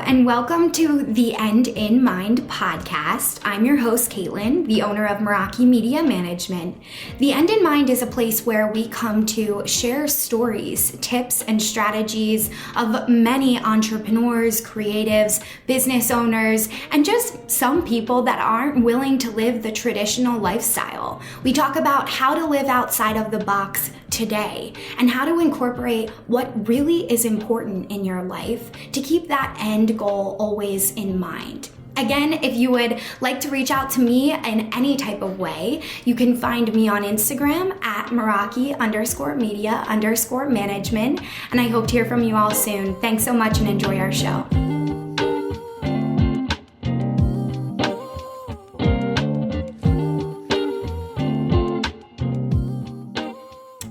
and welcome to the End in Mind podcast. I'm your host, Caitlin, the owner of Meraki Media Management. The End in Mind is a place where we come to share stories, tips, and strategies of many entrepreneurs, creatives, business owners, and just some people that aren't willing to live the traditional lifestyle. We talk about how to live outside of the box today and how to incorporate what really is important in your life to keep that end goal always in mind. Again, if you would like to reach out to me in any type of way, you can find me on Instagram at Meraki_media_management. And I hope to hear from you all soon. Thanks so much and enjoy our show.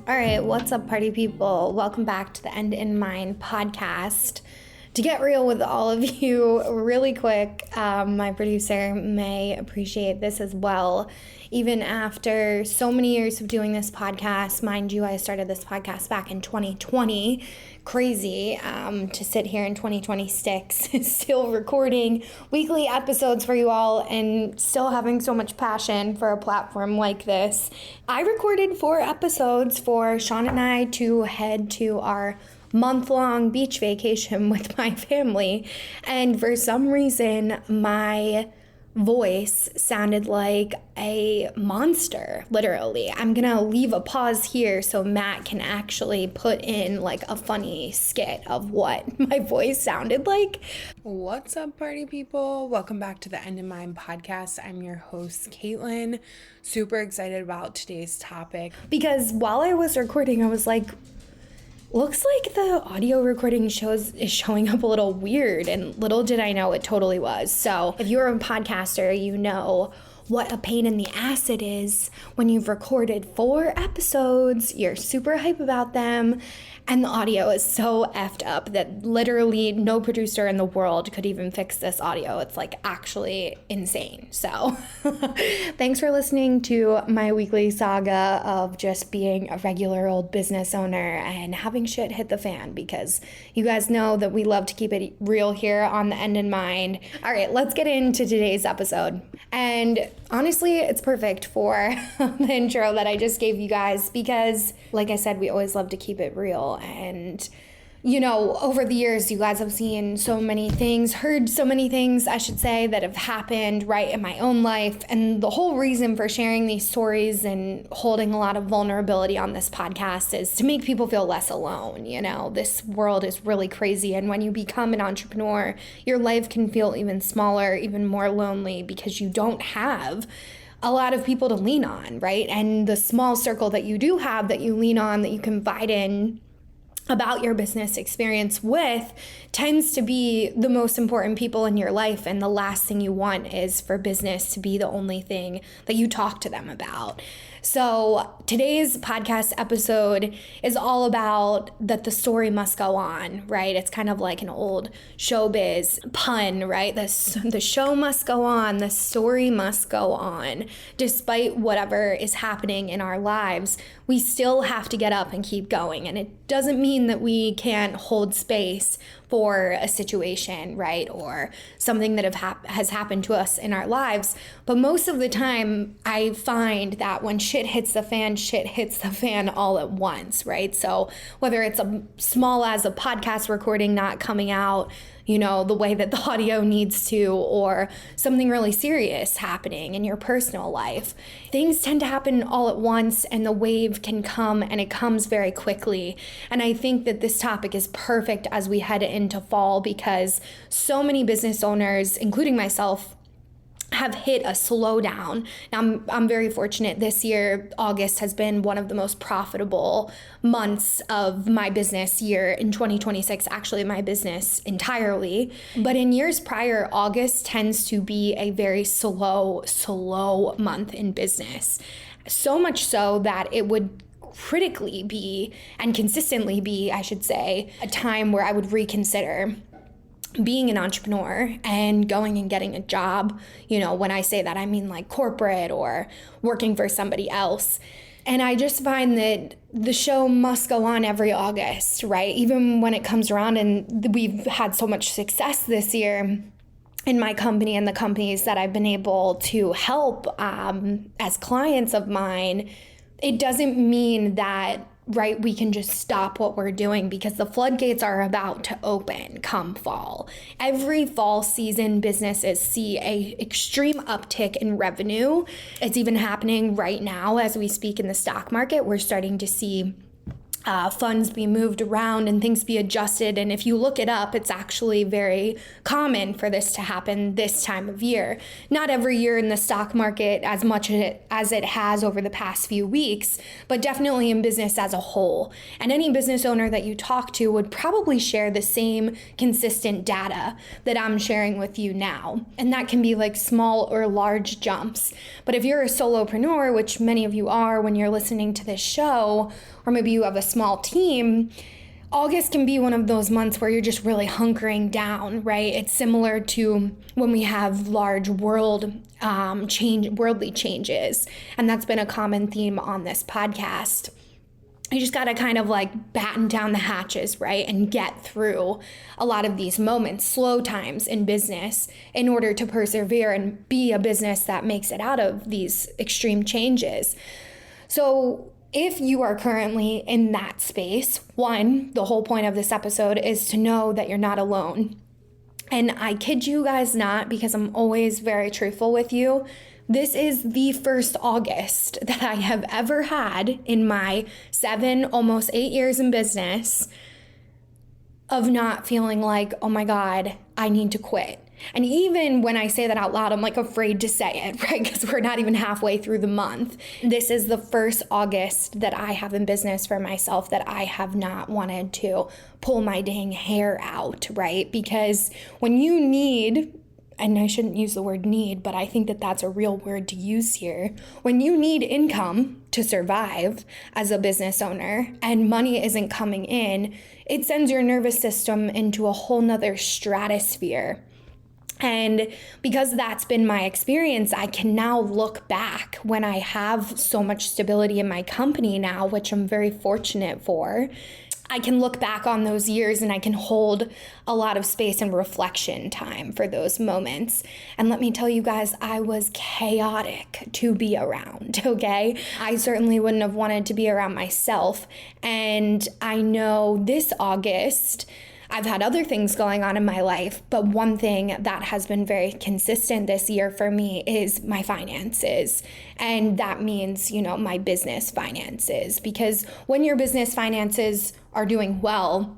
All right, what's up, party people? Welcome back to the End in Mind podcast. To get real with all of you really quick, my producer may appreciate this as well. Even after so many years of doing this podcast, mind you, I started this podcast back in 2020. Crazy to sit here in 2026, still recording weekly episodes for you all and still having so much passion for a platform like this. I recorded 4 episodes for Sean and I to head to our month-long beach vacation with my family, and for some reason my voice sounded like a monster, literally. I'm gonna leave a pause here so Matt can actually put in like a funny skit of what my voice sounded like. What's up, party people? Welcome back to the End in Mind podcast. I'm your host, Caitlin. Super excited about today's topic. Because while I was recording, I was like, looks like the audio recording is showing up a little weird, and little did I know it totally was. So if you're a podcaster, you know what a pain in the ass it is when you've recorded 4 episodes, you're super hype about them, and the audio is so effed up that literally no producer in the world could even fix this audio. It's like actually insane. So thanks for listening to my weekly saga of just being a regular old business owner and having shit hit the fan, because you guys know that we love to keep it real here on the End in Mind. All right, let's get into today's episode. And honestly, it's perfect for the intro that I just gave you guys because, like I said, we always love to keep it real. And, you know, over the years, you guys have seen so many things, heard so many things, I should say, that have happened right in my own life. And the whole reason for sharing these stories and holding a lot of vulnerability on this podcast is to make people feel less alone. You know, this world is really crazy. And when you become an entrepreneur, your life can feel even smaller, even more lonely, because you don't have a lot of people to lean on, right? And the small circle that you do have that you lean on, that you confide in about your business experience with, tends to be the most important people in your life. And the last thing you want is for business to be the only thing that you talk to them about. So today's podcast episode is all about that the story must go on, right? It's kind of like an old showbiz pun, right? The show must go on, the story must go on. Despite whatever is happening in our lives, we still have to get up and keep going. And it doesn't mean that we can't hold space for a situation, right? Or something that has happened to us in our lives. But most of the time, I find that when shit hits the fan all at once, right? So whether it's small as a podcast recording not coming out, you know, the way that the audio needs to, or something really serious happening in your personal life, things tend to happen all at once, and the wave can come, and it comes very quickly. And I think that this topic is perfect as we head into fall, because so many business owners, including myself, have hit a slowdown. Now, I'm very fortunate this year. August has been one of the most profitable months of my business year in 2026, actually my business entirely. But in years prior, August tends to be a very slow month in business. So much so that it would critically be, and consistently be, I should say, a time where I would reconsider being an entrepreneur and going and getting a job. You know, when I say that, I mean like corporate or working for somebody else. And I just find that the show must go on every August, right? Even when it comes around, and we've had so much success this year in my company and the companies that I've been able to help as clients of mine, it doesn't mean that, right, we can just stop what we're doing, because the floodgates are about to open come fall. Every fall season, businesses see a extreme uptick in revenue. It's even happening right now as we speak in the stock market. We're starting to see funds be moved around and things be adjusted. And if you look it up, it's actually very common for this to happen this time of year. Not every year in the stock market as much as it has over the past few weeks, but definitely in business as a whole. And any business owner that you talk to would probably share the same consistent data that I'm sharing with you now. And that can be like small or large jumps. But if you're a solopreneur, which many of you are when you're listening to this show, or maybe you have a small team, August can be one of those months where you're just really hunkering down, right? It's similar to when we have large worldly changes. And that's been a common theme on this podcast. You just got to kind of like batten down the hatches, right? And get through a lot of these moments, slow times in business, in order to persevere and be a business that makes it out of these extreme changes. So if you are currently in that space, one, the whole point of this episode is to know that you're not alone. And I kid you guys not, because I'm always very truthful with you. This is the first August that I have ever had in my 7, almost 8 years in business of not feeling like, oh my God, I need to quit. And even when I say that out loud, I'm like afraid to say it, right? Because we're not even halfway through the month. This is the first August that I have in business for myself that I have not wanted to pull my dang hair out, right? Because when you need, and I shouldn't use the word need, but I think that that's a real word to use here. When you need income to survive as a business owner and money isn't coming in, it sends your nervous system into a whole nother stratosphere. And because that's been my experience, I can now look back when I have so much stability in my company now, which I'm very fortunate for. I can look back on those years and I can hold a lot of space and reflection time for those moments. And let me tell you guys, I was chaotic to be around, okay? I certainly wouldn't have wanted to be around myself. And I know this August, I've had other things going on in my life, but one thing that has been very consistent this year for me is my finances. And that means, my business finances. Because when your business finances are doing well,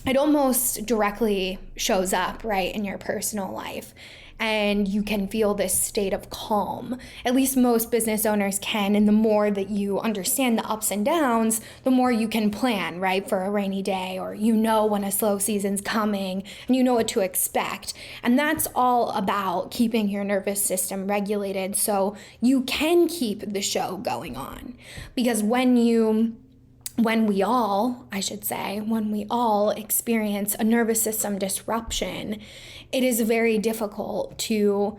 it almost directly shows up, right, in your personal life. And you can feel this state of calm. At least most business owners can. And the more that you understand the ups and downs, the more you can plan, right, for a rainy day, or when a slow season's coming and you know what to expect. And that's all about keeping your nervous system regulated so you can keep the show going on. Because when we all experience a nervous system disruption, it is very difficult to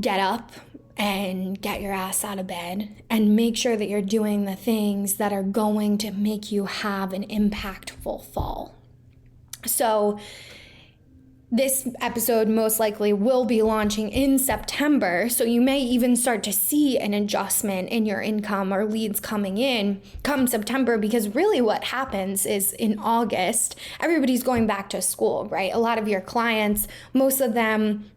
get up and get your ass out of bed and make sure that you're doing the things that are going to make you have an impactful fall. So this episode most likely will be launching in September, so you may even start to see an adjustment in your income or leads coming in come September, because really what happens is in August, everybody's going back to school, right? A lot of your clients, most of them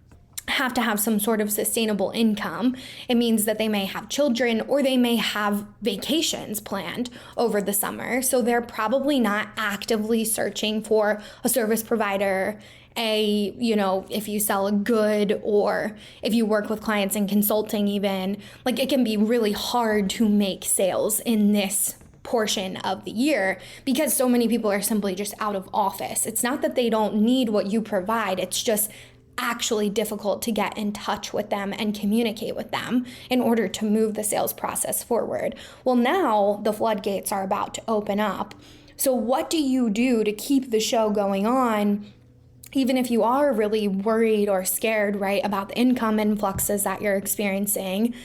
have to have some sort of sustainable income. It means that they may have children or they may have vacations planned over the summer, so they're probably not actively searching for a service provider, if you sell a good, or if you work with clients in consulting even, like it can be really hard to make sales in this portion of the year because so many people are simply just out of office. It's not that they don't need what you provide, it's just actually difficult to get in touch with them and communicate with them in order to move the sales process forward. Well, now the floodgates are about to open up. So what do you do to keep the show going on, even if you are really worried or scared, right, about the income influxes that you're experiencing?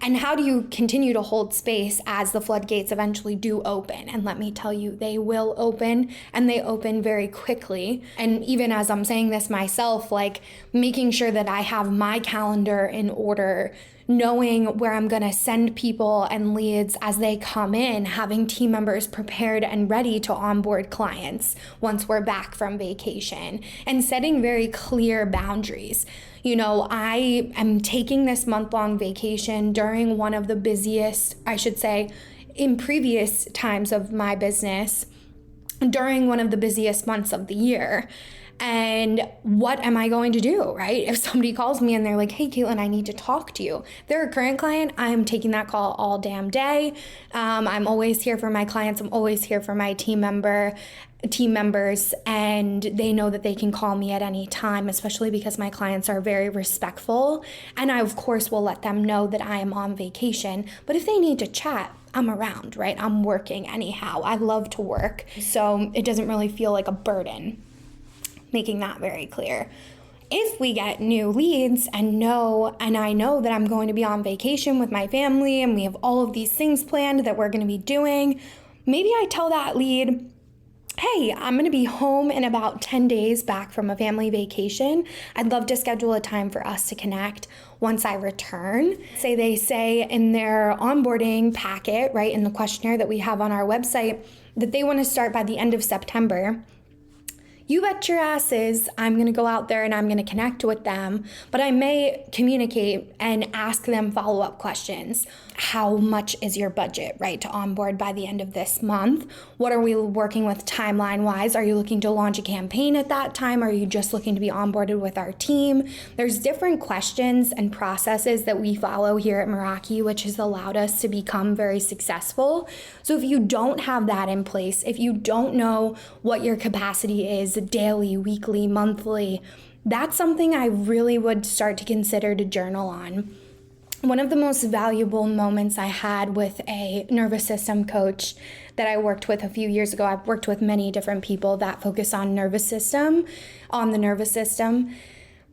And how do you continue to hold space as the floodgates eventually do open? And let me tell you, they will open, and they open very quickly. And even as I'm saying this myself, like making sure that I have my calendar in order, knowing where I'm going to send people and leads as they come in, having team members prepared and ready to onboard clients once we're back from vacation, and setting very clear boundaries. You know, I am taking this month-long vacation during one of the busiest, I should say, in previous times of my business, during one of the busiest months of the year. And what am I going to do, right? If somebody calls me and they're like, hey, Caitlin, I need to talk to you. If they're a current client, I'm taking that call all damn day. I'm always here for my clients. I'm always here for my team members, and they know that they can call me at any time, especially because my clients are very respectful. And I, of course, will let them know that I am on vacation. But if they need to chat, I'm around, right? I'm working anyhow. I love to work. So it doesn't really feel like a burden. Making that very clear. If we get new leads and I know that I'm going to be on vacation with my family and we have all of these things planned that we're going to be doing, maybe I tell that lead, hey, I'm going to be home in about 10 days back from a family vacation. I'd love to schedule a time for us to connect once I return. They say in their onboarding packet, right, in the questionnaire that we have on our website, that they want to start by the end of September. You bet your asses I'm going to go out there and I'm going to connect with them, but I may communicate and ask them follow-up questions. How much is your budget, right, to onboard by the end of this month? What are we working with timeline-wise? Are you looking to launch a campaign at that time? Are you just looking to be onboarded with our team? There's different questions and processes that we follow here at Meraki, which has allowed us to become very successful. So if you don't have that in place, if you don't know what your capacity is daily, weekly, monthly, that's something I really would start to consider to journal on. One of the most valuable moments I had with a nervous system coach that I worked with a few years ago, I've worked with many different people that focus on the nervous system.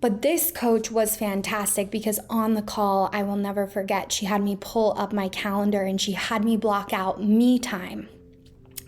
But this coach was fantastic because on the call, I will never forget, she had me pull up my calendar and she had me block out me time.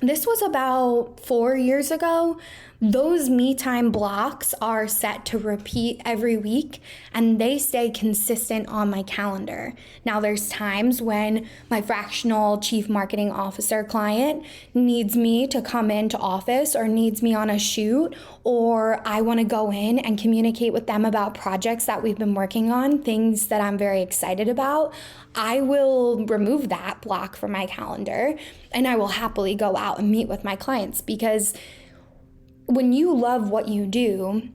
This was about 4 years ago. Those me time blocks are set to repeat every week and they stay consistent on my calendar. Now there's times when my fractional chief marketing officer client needs me to come into office or needs me on a shoot, or I want to go in and communicate with them about projects that we've been working on, things that I'm very excited about. I will remove that block from my calendar and I will happily go out and meet with my clients, because when you love what you do,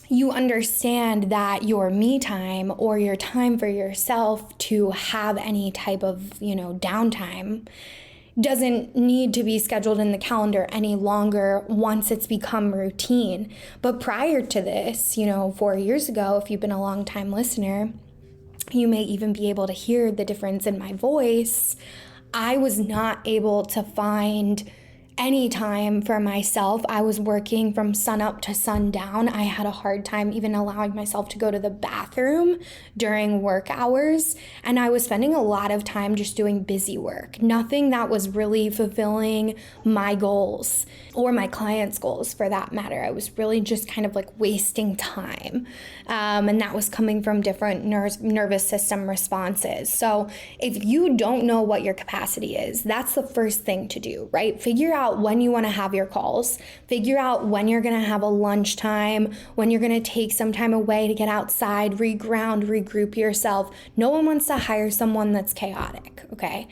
you understand that your me time or your time for yourself to have any type of, downtime doesn't need to be scheduled in the calendar any longer once it's become routine. But prior to this, 4 years ago, if you've been a long time listener, you may even be able to hear the difference in my voice. I was not able to find any time for myself. I was working from sun up to sundown. I had a hard time even allowing myself to go to the bathroom during work hours. And I was spending a lot of time just doing busy work. Nothing that was really fulfilling my goals or my clients' goals for that matter. I was really just kind of like wasting time. And that was coming from different nervous system responses. So if you don't know what your capacity is, that's the first thing to do, right? Figure out when you want to have your calls. Figure out when you're going to have a lunchtime, when you're going to take some time away to get outside, reground, regroup yourself. No one wants to hire someone that's chaotic, okay?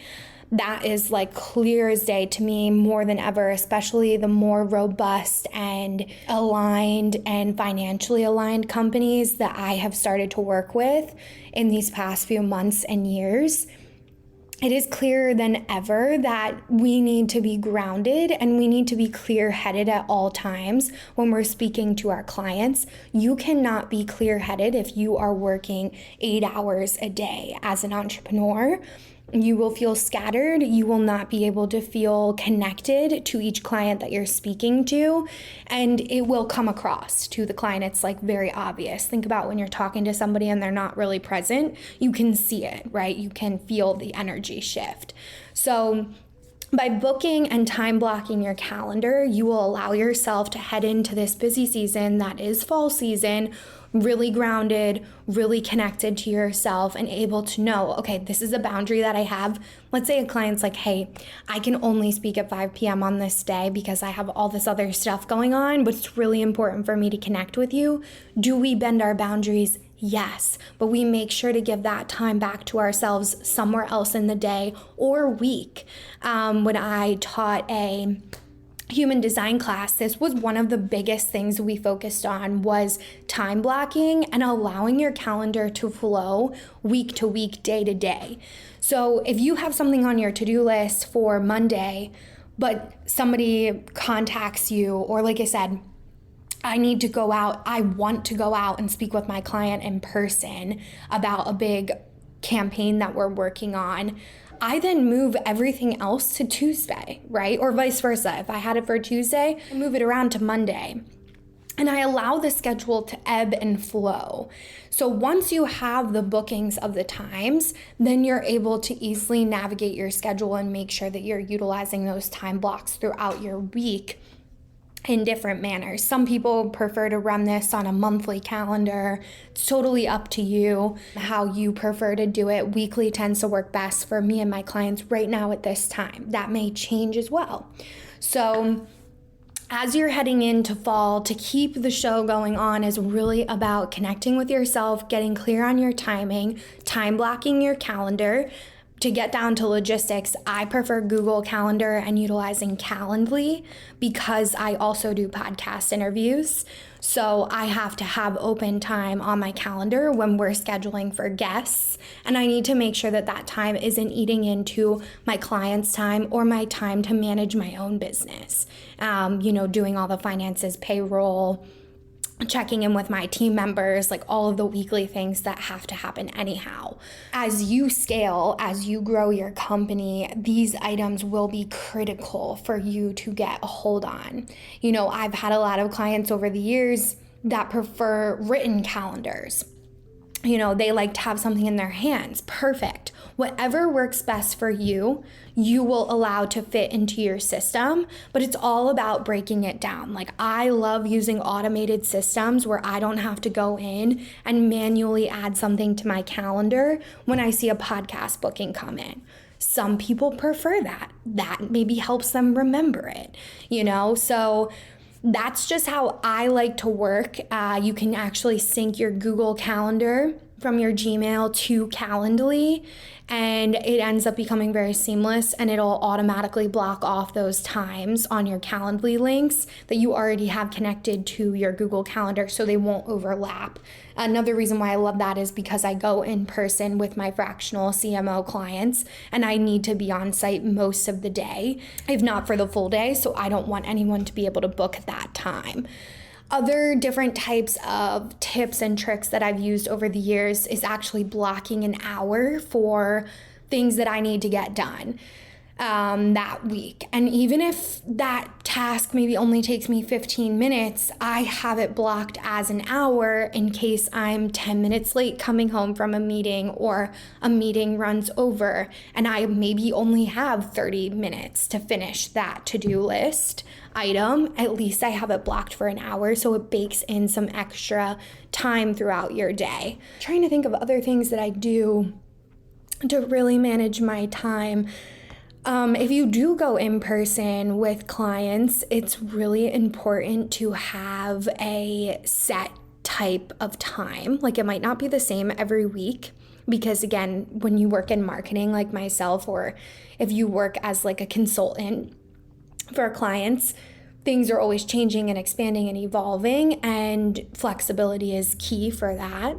That is like clear as day to me more than ever, especially the more robust and aligned and financially aligned companies that I have started to work with in these past few months and years. It is clearer than ever that we need to be grounded and we need to be clear-headed at all times when we're speaking to our clients. You cannot be clear-headed if you are working 8 hours a day as an entrepreneur. You will feel scattered. You will not be able to feel connected to each client that you're speaking to, and it will come across to the client. It's like very obvious. Think about when you're talking to somebody and they're not really present. You can see it, right? You can feel the energy shift. So by booking and time blocking your calendar, you will allow yourself to head into this busy season that is fall season really grounded, really connected to yourself, and able to know, okay, this is a boundary that I have. Let's say a client's like, hey, I can only speak at 5 p.m. on this day because I have all this other stuff going on, but it's really important for me to connect with you. Do we bend our boundaries? Yes, but we make sure to give that time back to ourselves somewhere else in the day or week. When I taught a human design class, this was one of the biggest things we focused on, was time blocking and allowing your calendar to flow week to week, day to day. So if you have something on your to-do list for Monday, but somebody contacts you, or like I said, I need to go out, I want to go out and speak with my client in person about a big campaign that we're working on, I then move everything else to Tuesday, right? Or vice versa. If I had it for Tuesday, I move it around to Monday. And I allow the schedule to ebb and flow. So once you have the bookings of the times, then you're able to easily navigate your schedule and make sure that you're utilizing those time blocks throughout your week in different manners. Some people prefer to run this on a monthly calendar. It's totally up to you how you prefer to do it. Weekly tends to work best for me and my clients right now at this time. That may change as well. So as you're heading into fall, to keep the show going on is really about connecting with yourself, getting clear on your timing, time blocking your calendar. To get down to logistics, I prefer Google Calendar and utilizing Calendly because I also do podcast interviews. So I have to have open time on my calendar when we're scheduling for guests. And I need to make sure that that time isn't eating into my client's time or my time to manage my own business. Doing all the finances, payroll, checking in with my team members, like all of the weekly things that have to happen anyhow. As you scale, as you grow your company, these items will be critical for you to get a hold on. I've had a lot of clients over the years that prefer written calendars. They like to have something in their hands. Perfect. Whatever works best for you, you will allow to fit into your system, but it's all about breaking it down. Like, I love using automated systems where I don't have to go in and manually add something to my calendar when I see a podcast booking come in. Some people prefer that. That maybe helps them remember it, So that's just how I like to work. You can actually sync your Google Calendar from your Gmail to Calendly, and it ends up becoming very seamless, and it'll automatically block off those times on your Calendly links that you already have connected to your Google Calendar, so they won't overlap. Another reason why I love that is because I go in person with my fractional CMO clients, and I need to be on site most of the day, if not for the full day, so I don't want anyone to be able to book at that time. Other different types of tips and tricks that I've used over the years is actually blocking an hour for things that I need to get done that week. And even if that task maybe only takes me 15 minutes, I have it blocked as an hour in case I'm 10 minutes late coming home from a meeting, or a meeting runs over and I maybe only have 30 minutes to finish that to-do list item. At least I have it blocked for an hour, so it bakes in some extra time throughout your day. I'm trying to think of other things that I do to really manage my time. If you do go in person with clients, it's really important to have a set type of time. Like, it might not be the same every week, because again, when you work in marketing like myself, or if you work as like a consultant for clients, things are always changing and expanding and evolving, and flexibility is key for that.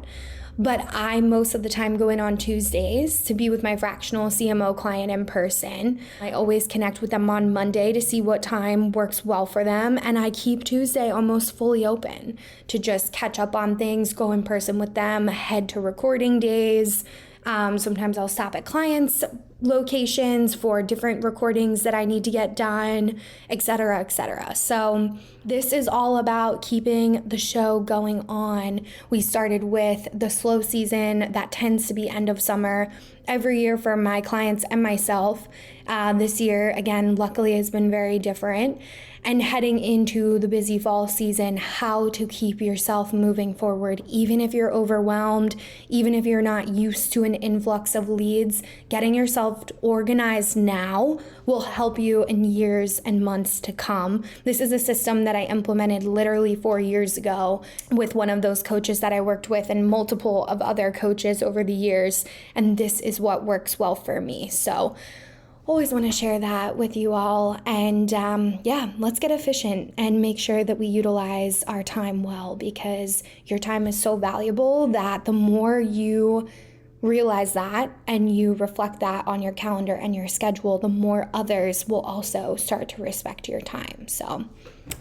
But I most of the time go in on Tuesdays to be with my fractional CMO client in person. I always connect with them on Monday to see what time works well for them. And I keep Tuesday almost fully open to just catch up on things, go in person with them, head to recording days. Sometimes I'll stop at clients locations for different recordings that I need to get done, etc., etc. So this is all about keeping the show going on. We started with the slow season that tends to be end of summer every year for my clients and myself. This year, again, luckily has been very different. And heading into the busy fall season, how to keep yourself moving forward, even if you're overwhelmed, even if you're not used to an influx of leads. Getting yourself organized now will help you in years and months to come. This is a system that I implemented literally 4 years ago with one of those coaches that I worked with and multiple of other coaches over the years. And this is what works well for me. So always want to share that with you all. And let's get efficient and make sure that we utilize our time well, because your time is so valuable that the more you realize that and you reflect that on your calendar and your schedule, the more others will also start to respect your time. So,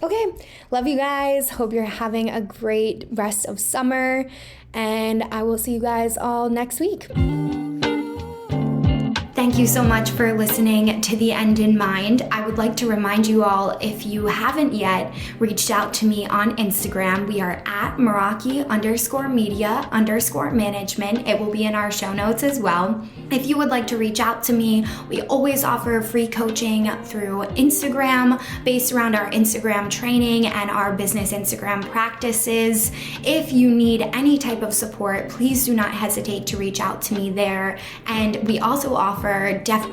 okay, love you guys. Hope you're having a great rest of summer, and I will see you guys all next week. Thank you so much for listening to The End in Mind. I would like to remind you all, if you haven't yet reached out to me on Instagram, we are at Meraki_media_management. It will be in our show notes as well. If you would like to reach out to me, we always offer free coaching through Instagram based around our Instagram training and our business Instagram practices. If you need any type of support, please do not hesitate to reach out to me there. And we also offer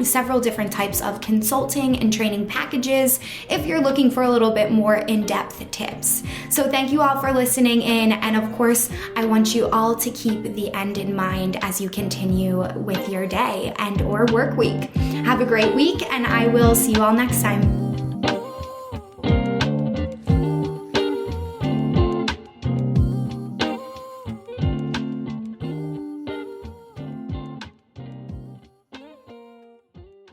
several different types of consulting and training packages if you're looking for a little bit more in-depth tips. So thank you all for listening in, and of course, I want you all to keep the end in mind as you continue with your day and or work week. Have a great week, and I will see you all next time.